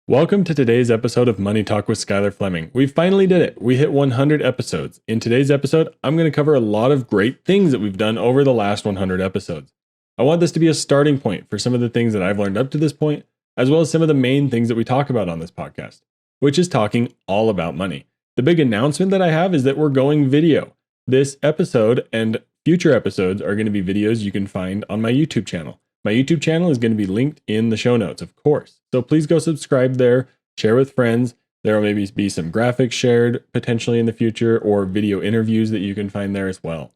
Welcome to today's episode of Money Talk with Skyler Fleming. We finally did it. We hit 100 episodes. In today's episode, I'm going to cover a lot of great things that we've done over the last 100 episodes. I want this to be a starting point for some of the things that I've learned up to this point, as well as some of the main things that we talk about on this podcast, which is talking all about money. The big announcement that I have is that we're going video. This episode and future episodes are going to be videos you can find on my YouTube channel. My YouTube channel is going to be linked in the show notes, of course. So please go subscribe there, share with friends. There will maybe be some graphics shared potentially in the future or video interviews that you can find there as well.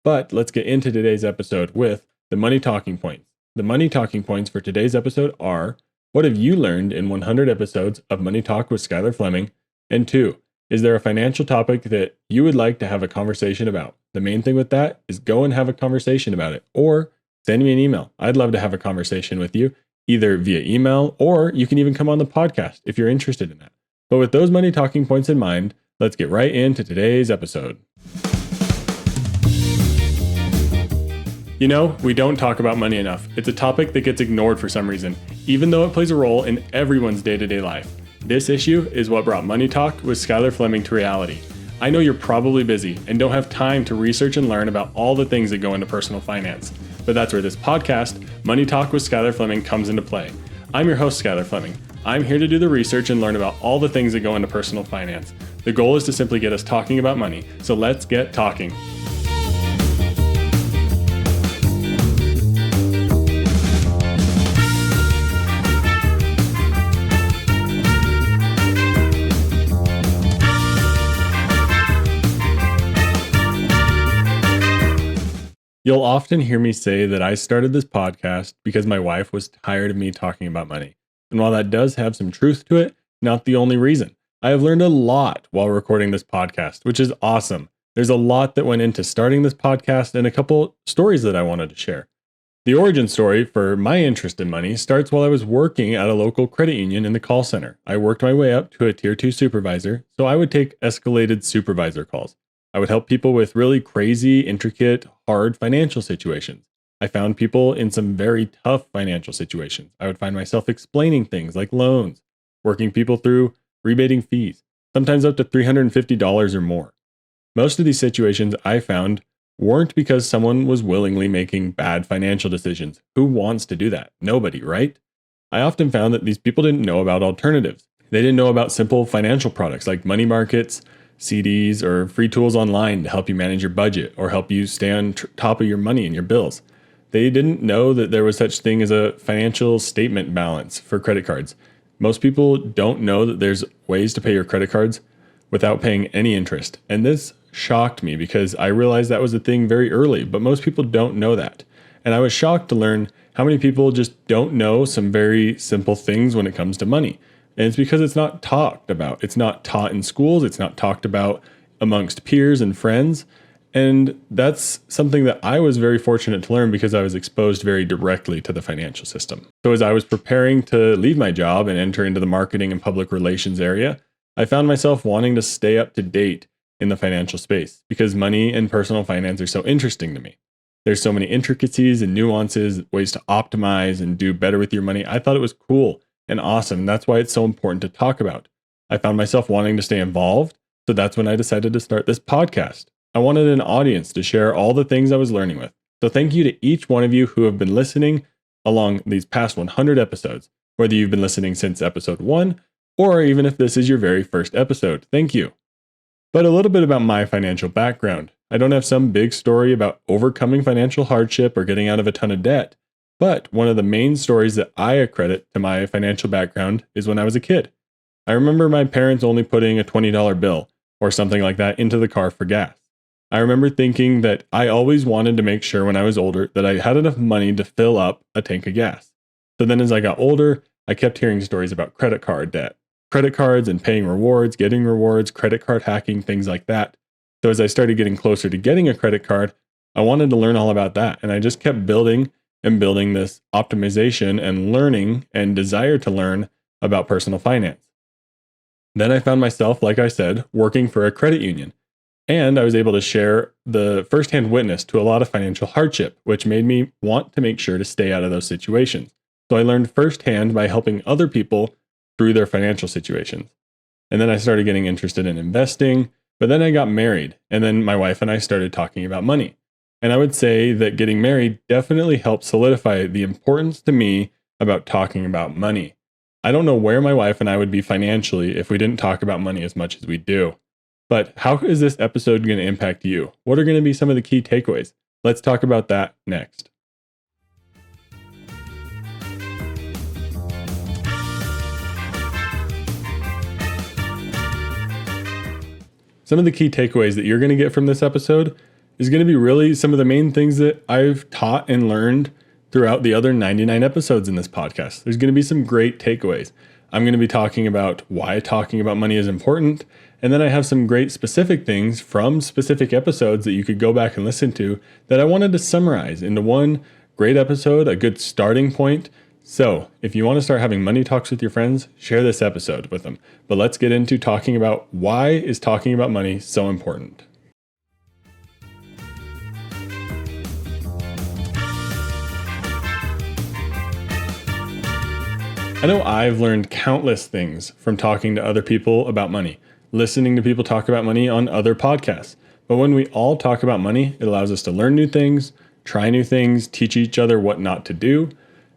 But let's get into today's episode with the money talking points. The money talking points for today's episode are: what have you learned in 100 episodes of Money Talk with Skyler Fleming? And 2, is there a financial topic that you would like to have a conversation about? The main thing with that is go and have a conversation about it, or send me an email. I'd love to have a conversation with you, either via email, or you can even come on the podcast if you're interested in that. But with those money talking points in mind, let's get right into today's episode. You know, we don't talk about money enough. It's a topic that gets ignored for some reason, even though it plays a role in everyone's day-to-day life. This issue is what brought Money Talk with Skyler Fleming to reality. I know you're probably busy and don't have time to research and learn about all the things that go into personal finance. But that's where this podcast, Money Talk with Skyler Fleming, comes into play. I'm your host, Skyler Fleming. I'm here to do the research and learn about all the things that go into personal finance. The goal is to simply get us talking about money. So let's get talking. You'll often hear me say that I started this podcast because my wife was tired of me talking about money. And while that does have some truth to it, not the only reason. I have learned a lot while recording this podcast, which is awesome. There's a lot that went into starting this podcast and a couple stories that I wanted to share. The origin story for my interest in money starts while I was working at a local credit union in the call center. I worked my way up to a tier 2 supervisor, so I would take escalated supervisor calls. I would help people with really crazy, intricate, hard financial situations. I found people in some very tough financial situations. I would find myself explaining things like loans, working people through rebating fees, sometimes up to $350 or more. Most of these situations I found weren't because someone was willingly making bad financial decisions. Who wants to do that? Nobody, right? I often found that these people didn't know about alternatives. They didn't know about simple financial products like money markets, CDs, or free tools online to help you manage your budget or help you stay on top of your money and your bills. They didn't know that there was such thing as a financial statement balance for credit cards. Most people don't know that there's ways to pay your credit cards without paying any interest. And this shocked me because I realized that was a thing very early, but most people don't know that. And I was shocked to learn how many people just don't know some very simple things when it comes to money. And it's because it's not talked about. It's not taught in schools. It's not talked about amongst peers and friends. And that's something that I was very fortunate to learn because I was exposed very directly to the financial system. So as I was preparing to leave my job and enter into the marketing and public relations area, I found myself wanting to stay up to date in the financial space because money and personal finance are so interesting to me. There's so many intricacies and nuances, ways to optimize and do better with your money. I thought it was cool and awesome. And that's why it's so important to talk about. I found myself wanting to stay involved. So that's when I decided to start this podcast. I wanted an audience to share all the things I was learning with. So thank you to each one of you who have been listening along these past 100 episodes, whether you've been listening since episode 1, or even if this is your very first episode. Thank you. But a little bit about my financial background. I don't have some big story about overcoming financial hardship or getting out of a ton of debt. But one of the main stories that I accredit to my financial background is when I was a kid. I remember my parents only putting a $20 bill or something like that into the car for gas. I remember thinking that I always wanted to make sure when I was older that I had enough money to fill up a tank of gas. So then as I got older, I kept hearing stories about credit card debt, credit cards and paying rewards, getting rewards, credit card hacking, things like that. So as I started getting closer to getting a credit card, I wanted to learn all about that. And I just kept building this optimization and learning and desire to learn about personal finance. Then I found myself, like I said, working for a credit union. And I was able to share the firsthand witness to a lot of financial hardship, which made me want to make sure to stay out of those situations. So I learned firsthand by helping other people through their financial situations. And then I started getting interested in investing, but then I got married, and then my wife and I started talking about money. And I would say that getting married definitely helped solidify the importance to me about talking about money. I don't know where my wife and I would be financially if we didn't talk about money as much as we do. But how is this episode going to impact you? What are going to be some of the key takeaways? Let's talk about that next. Some of the key takeaways that you're going to get from this episode is going to be really some of the main things that I've taught and learned throughout the other 99 episodes in this podcast. There's going to be some great takeaways. I'm going to be talking about why talking about money is important. And then I have some great specific things from specific episodes that you could go back and listen to that I wanted to summarize into one great episode, a good starting point. So if you want to start having money talks with your friends, share this episode with them. But let's get into talking about why is talking about money so important. I know I've learned countless things from talking to other people about money, listening to people talk about money on other podcasts. But when we all talk about money, it allows us to learn new things, try new things, teach each other what not to do.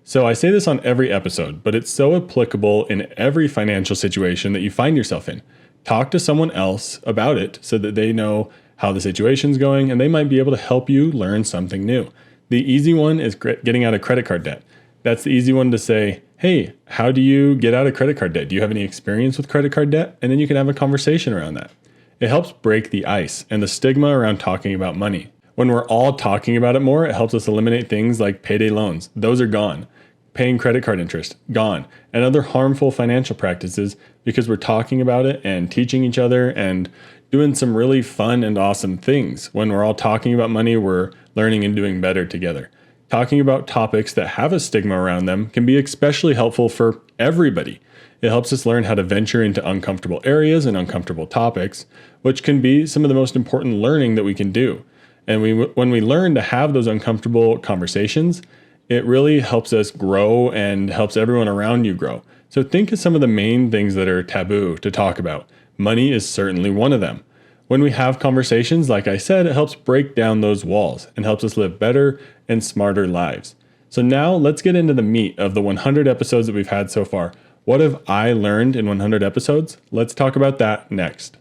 So I say this on every episode, but it's so applicable in every financial situation that you find yourself in. Talk to someone else about it so that they know how the situation's going and they might be able to help you learn something new. The easy one is getting out of credit card debt. That's the easy one to say, hey, how do you get out of credit card debt? Do you have any experience with credit card debt? And then you can have a conversation around that. It helps break the ice and the stigma around talking about money. When we're all talking about it more, it helps us eliminate things like payday loans. Those are gone. Paying credit card interest, gone. And other harmful financial practices because we're talking about it and teaching each other and doing some really fun and awesome things. When we're all talking about money, we're learning and doing better together. Talking about topics that have a stigma around them can be especially helpful for everybody. It helps us learn how to venture into uncomfortable areas and uncomfortable topics, which can be some of the most important learning that we can do. And when we learn to have those uncomfortable conversations, it really helps us grow and helps everyone around you grow. So think of some of the main things that are taboo to talk about. Money is certainly one of them. When we have conversations, like I said, it helps break down those walls and helps us live better and smarter lives. So now let's get into the meat of the 100 episodes that we've had so far. What have I learned in 100 episodes? Let's talk about that next.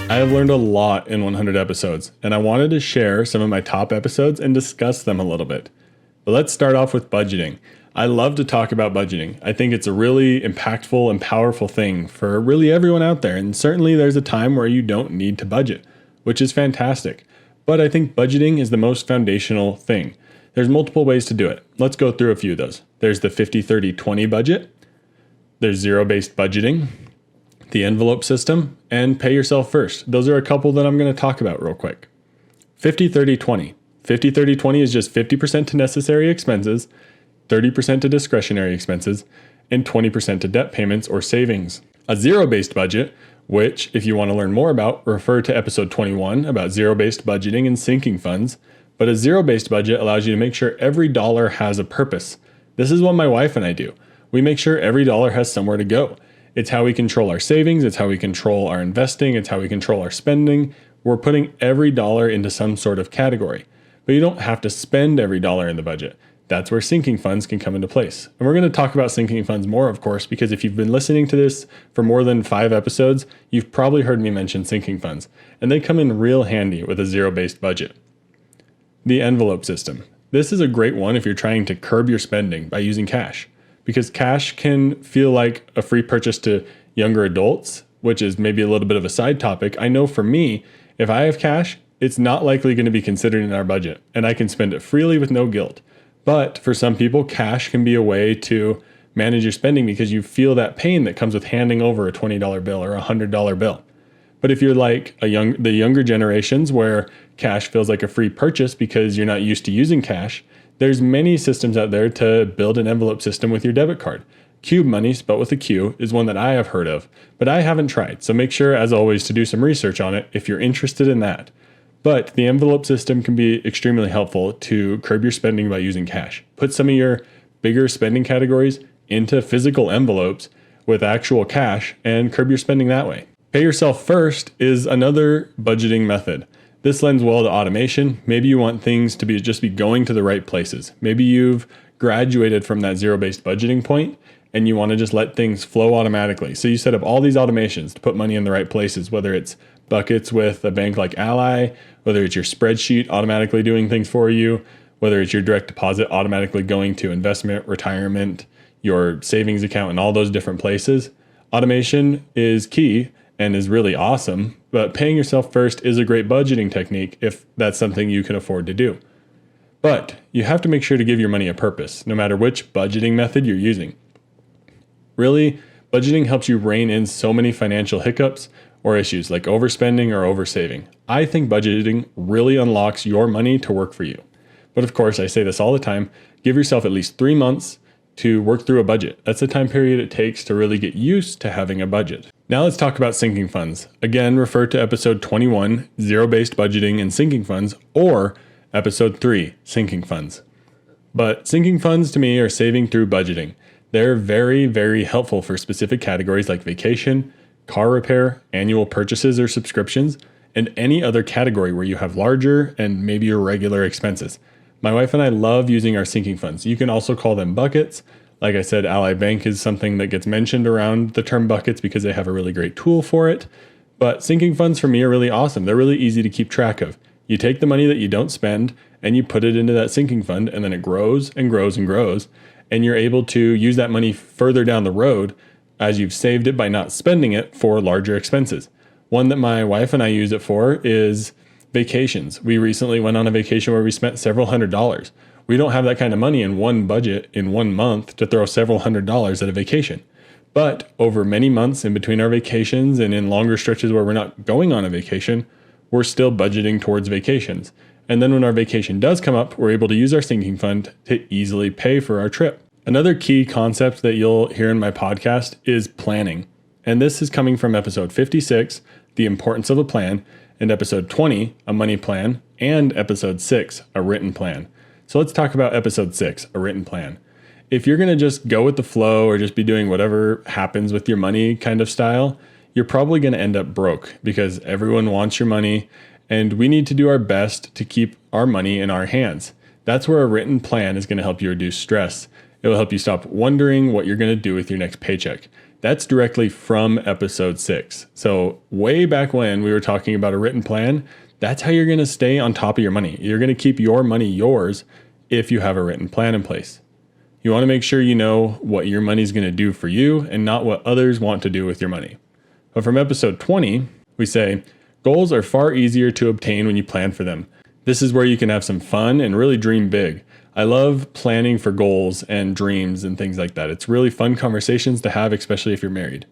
I have learned a lot in 100 episodes, and I wanted to share some of my top episodes and discuss them a little bit. But let's start off with budgeting. I love to talk about budgeting. I think it's a really impactful and powerful thing for really everyone out there. And certainly there's a time where you don't need to budget, which is fantastic. But I think budgeting is the most foundational thing. There's multiple ways to do it. Let's go through a few of those. There's the 50-30-20 budget. There's zero-based budgeting, the envelope system, and pay yourself first. Those are a couple that I'm going to talk about real quick. 50-30-20. 50-30-20 is just 50% to necessary expenses, 30% to discretionary expenses, and 20% to debt payments or savings. A zero-based budget, which if you want to learn more about, refer to episode 21 about zero-based budgeting and sinking funds. But a zero-based budget allows you to make sure every dollar has a purpose. This is what my wife and I do. We make sure every dollar has somewhere to go. It's how we control our savings. It's how we control our investing. It's how we control our spending. We're putting every dollar into some sort of category. But you don't have to spend every dollar in the budget. That's where sinking funds can come into place. And we're going to talk about sinking funds more, of course, because if you've been listening to this for more than 5 episodes, you've probably heard me mention sinking funds. And they come in real handy with a zero-based budget. The envelope system. This is a great one if you're trying to curb your spending by using cash. Because cash can feel like a free purchase to younger adults, which is maybe a little bit of a side topic. I know for me, if I have cash, it's not likely going to be considered in our budget, and I can spend it freely with no guilt. But for some people, cash can be a way to manage your spending because you feel that pain that comes with handing over a $20 bill or a $100 bill. But if you're like the younger generations where cash feels like a free purchase because you're not used to using cash, there's many systems out there to build an envelope system with your debit card. Cube Money, spelled with a Q, is one that I have heard of, but I haven't tried. So make sure, as always, to do some research on it if you're interested in that. But the envelope system can be extremely helpful to curb your spending by using cash. Put some of your bigger spending categories into physical envelopes with actual cash and curb your spending that way. Pay yourself first is another budgeting method. This lends well to automation. Maybe you want things to be going to the right places. Maybe you've graduated from that zero-based budgeting point and you want to just let things flow automatically. So you set up all these automations to put money in the right places, whether it's buckets with a bank like Ally, whether it's your spreadsheet automatically doing things for you, whether it's your direct deposit automatically going to investment, retirement, your savings account, and all those different places. Automation is key and is really awesome, but paying yourself first is a great budgeting technique if that's something you can afford to do. But you have to make sure to give your money a purpose, no matter which budgeting method you're using. Really, budgeting helps you rein in so many financial hiccups or issues like overspending or oversaving. I think budgeting really unlocks your money to work for you. But of course, I say this all the time, give yourself at least 3 months to work through a budget. That's the time period it takes to really get used to having a budget. Now let's talk about sinking funds. Again, refer to episode 21, Zero-Based Budgeting and Sinking Funds, or episode 3, Sinking Funds. But sinking funds to me are saving through budgeting. They're very, very helpful for specific categories like vacation, car repair, annual purchases or subscriptions, and any other category where you have larger and maybe irregular expenses. My wife and I love using our sinking funds. You can also call them buckets. Like I said, Ally Bank is something that gets mentioned around the term buckets because they have a really great tool for it. But sinking funds for me are really awesome. They're really easy to keep track of. You take the money that you don't spend and you put it into that sinking fund, and then it grows and grows and grows. And you're able to use that money further down the road as you've saved it by not spending it for larger expenses. One that my wife and I use it for is vacations. We recently went on a vacation where we spent several $100s. We don't have that kind of money in one budget in 1 month to throw several $100s at a vacation. But over many months in between our vacations and in longer stretches where we're not going on a vacation, we're still budgeting towards vacations. And then when our vacation does come up, we're able to use our sinking fund to easily pay for our trip. Another key concept that you'll hear in my podcast is planning. And this is coming from episode 56, The Importance of a Plan, and episode 20, A Money Plan, and episode 6, A Written Plan. So let's talk about episode 6, A Written Plan. If you're going to just go with the flow or just be doing whatever happens with your money kind of style, you're probably going to end up broke because everyone wants your money, and we need to do our best to keep our money in our hands. That's where a written plan is going to help you reduce stress. It will help you stop wondering what you're going to do with your next paycheck. That's directly from episode 6. So way back when we were talking about a written plan, that's how you're going to stay on top of your money. You're going to keep your money yours if you have a written plan in place. You want to make sure you know what your money is going to do for you and not what others want to do with your money. But from episode 20, we say, goals are far easier to obtain when you plan for them. This is where you can have some fun and really dream big. I love planning for goals and dreams and things like that. It's really fun conversations to have, especially if you're married.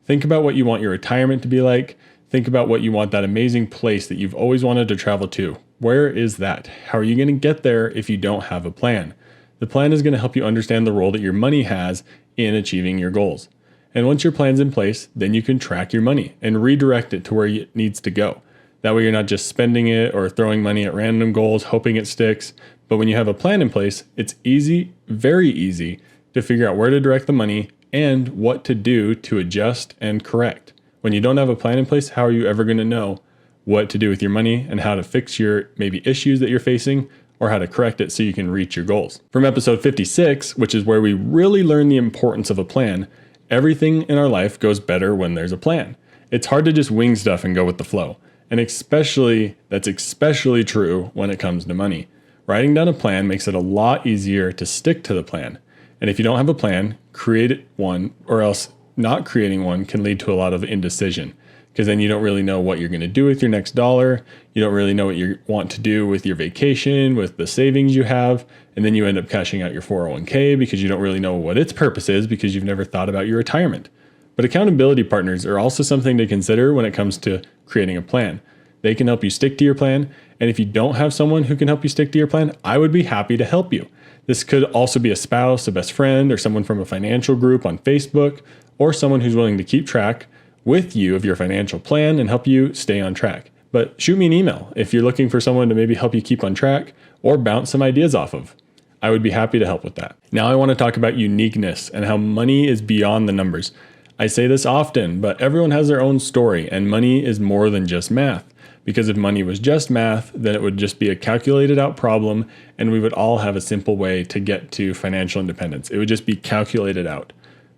Think about what you want your retirement to be like. Think about what you want that amazing place that you've always wanted to travel to. Where is that? How are you going to get there if you don't have a plan? The plan is going to help you understand the role that your money has in achieving your goals. And once your plan's in place, then you can track your money and redirect it to where it needs to go. That way you're not just spending it or throwing money at random goals, hoping it sticks. But when you have a plan in place, it's easy, very easy, to figure out where to direct the money and what to do to adjust and correct. When you don't have a plan in place, how are you ever going to know what to do with your money and how to fix your maybe issues that you're facing or how to correct it so you can reach your goals? From episode 56, which is where we really learn the importance of a plan, everything in our life goes better when there's a plan. It's hard to just wing stuff and go with the flow. And that's especially true when it comes to money. Writing down a plan makes it a lot easier to stick to the plan. And if you don't have a plan, create one, or else not creating one can lead to a lot of indecision, because then you don't really know what you're going to do with your next dollar. You don't really know what you want to do with your vacation, with the savings you have, and then you end up cashing out your 401k because you don't really know what its purpose is because you've never thought about your retirement. But accountability partners are also something to consider when it comes to creating a plan. They can help you stick to your plan. And if you don't have someone who can help you stick to your plan, I would be happy to help you. This could also be a spouse, a best friend, or someone from a financial group on Facebook, or someone who's willing to keep track with you of your financial plan and help you stay on track. But shoot me an email if you're looking for someone to maybe help you keep on track or bounce some ideas off of. I would be happy to help with that. Now I want to talk about uniqueness and how money is beyond the numbers. I say this often, but everyone has their own story, and money is more than just math. Because if money was just math, then it would just be a calculated out problem, and we would all have a simple way to get to financial independence. It would just be calculated out.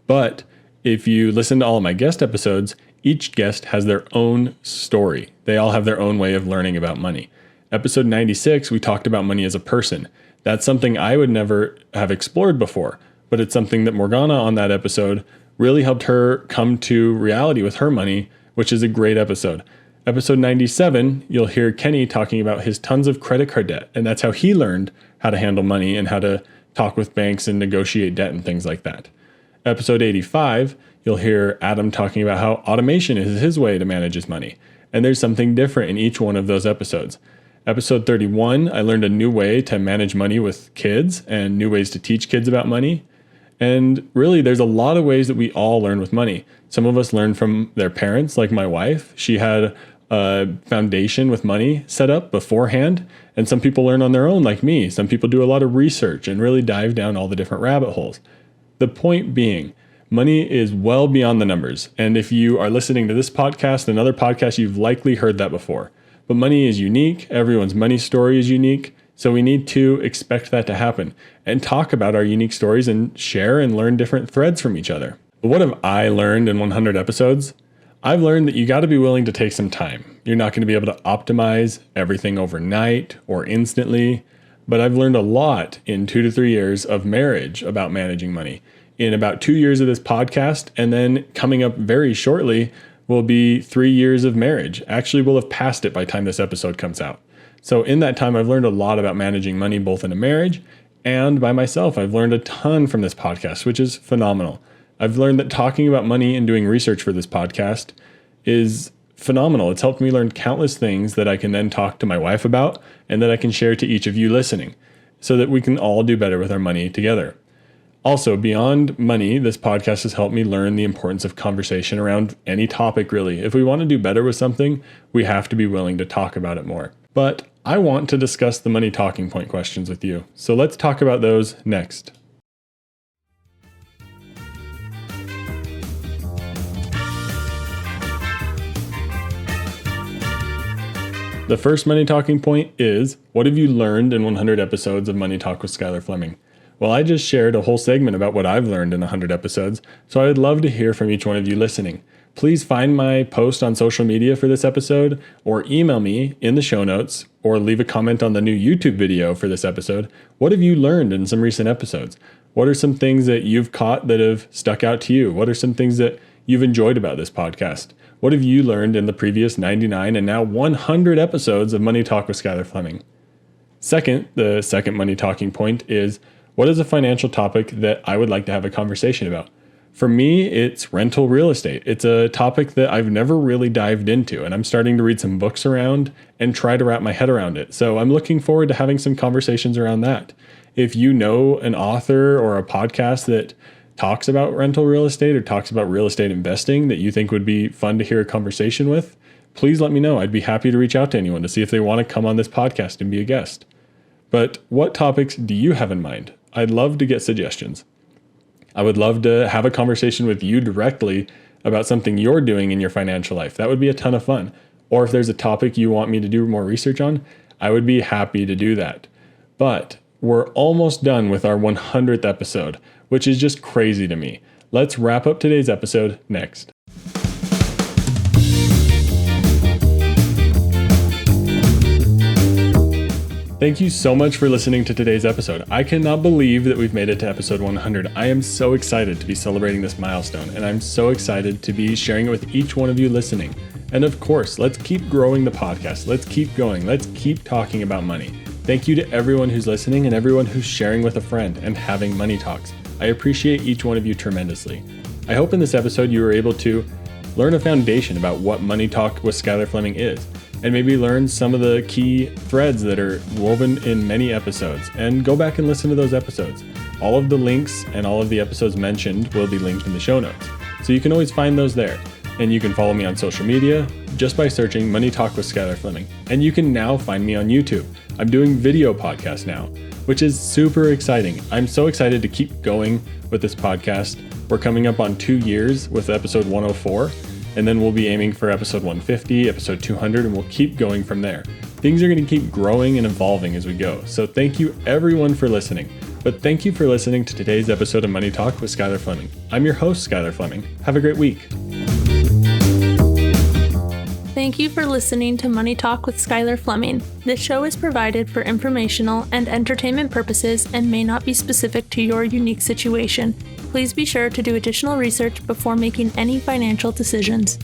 But if you listen to all of my guest episodes, each guest has their own story. They all have their own way of learning about money. Episode 96, we talked about money as a person. That's something I would never have explored before, but it's something that Morgana on that episode really helped her come to reality with her money, which is a great episode. Episode 97, you'll hear Kenny talking about his tons of credit card debt, and that's how he learned how to handle money and how to talk with banks and negotiate debt and things like that. Episode 85, you'll hear Adam talking about how automation is his way to manage his money, and there's something different in each one of those episodes. Episode 31, I learned a new way to manage money with kids and new ways to teach kids about money. And really, there's a lot of ways that we all learn with money. Some of us learn from their parents, like my wife. She had a foundation with money set up beforehand. And some people learn on their own, like me. Some people do a lot of research and really dive down all the different rabbit holes. The point being, money is well beyond the numbers. And if you are listening to this podcast and other podcasts, you've likely heard that before. But money is unique. Everyone's money story is unique. So we need to expect that to happen and talk about our unique stories and share and learn different threads from each other. But what have I learned in 100 episodes? I've learned that you got to be willing to take some time. You're not going to be able to optimize everything overnight or instantly, but I've learned a lot in 2 to 3 years of marriage about managing money. In about 2 years of this podcast, and then coming up very shortly will be 3 years of marriage. Actually, we'll have passed it by the time this episode comes out. So in that time, I've learned a lot about managing money, both in a marriage and by myself. I've learned a ton from this podcast, which is phenomenal. I've learned that talking about money and doing research for this podcast is phenomenal. It's helped me learn countless things that I can then talk to my wife about and that I can share to each of you listening so that we can all do better with our money together. Also, beyond money, this podcast has helped me learn the importance of conversation around any topic, really. If we want to do better with something, we have to be willing to talk about it more. But I want to discuss the money talking point questions with you. So let's talk about those next. The first money talking point is, what have you learned in 100 episodes of Money Talk with Skyler Fleming? Well, I just shared a whole segment about what I've learned in 100 episodes, so I would love to hear from each one of you listening. Please find my post on social media for this episode, or email me in the show notes, or leave a comment on the new YouTube video for this episode. What have you learned in some recent episodes? What are some things that you've caught that have stuck out to you? What are some things that you've enjoyed about this podcast? What have you learned in the previous 99 and now 100 episodes of Money Talk with Skyler Fleming? Second, the second money talking point is, what is a financial topic that I would like to have a conversation about? For me, it's rental real estate. It's a topic that I've never really dived into, and I'm starting to read some books around and try to wrap my head around it. So I'm looking forward to having some conversations around that. If you know an author or a podcast that talks about rental real estate or talks about real estate investing that you think would be fun to hear a conversation with, please let me know. I'd be happy to reach out to anyone to see if they want to come on this podcast and be a guest. But what topics do you have in mind? I'd love to get suggestions. I would love to have a conversation with you directly about something you're doing in your financial life. That would be a ton of fun. Or if there's a topic you want me to do more research on, I would be happy to do that. But we're almost done with our 100th episode, which is just crazy to me. Let's wrap up today's episode next. Thank you so much for listening to today's episode. I cannot believe that we've made it to episode 100. I am so excited to be celebrating this milestone, and I'm so excited to be sharing it with each one of you listening. And of course, let's keep growing the podcast. Let's keep going. Let's keep talking about money. Thank you to everyone who's listening and everyone who's sharing with a friend and having money talks. I appreciate each one of you tremendously. I hope in this episode you were able to learn a foundation about what Money Talk with Skyler Fleming is, and maybe learn some of the key threads that are woven in many episodes, and go back and listen to those episodes. All of the links and all of the episodes mentioned will be linked in the show notes, so you can always find those there. And you can follow me on social media just by searching Money Talk with Skyler Fleming. And you can now find me on YouTube. I'm doing video podcasts now, which is super exciting. I'm so excited to keep going with this podcast. We're coming up on 2 years with episode 104, and then we'll be aiming for episode 150, episode 200, and we'll keep going from there. Things are going to keep growing and evolving as we go. So thank you everyone for listening. But thank you for listening to today's episode of Money Talk with Skyler Fleming. I'm your host, Skyler Fleming. Have a great week. Thank you for listening to Money Talk with Skyler Fleming. This show is provided for informational and entertainment purposes and may not be specific to your unique situation. Please be sure to do additional research before making any financial decisions.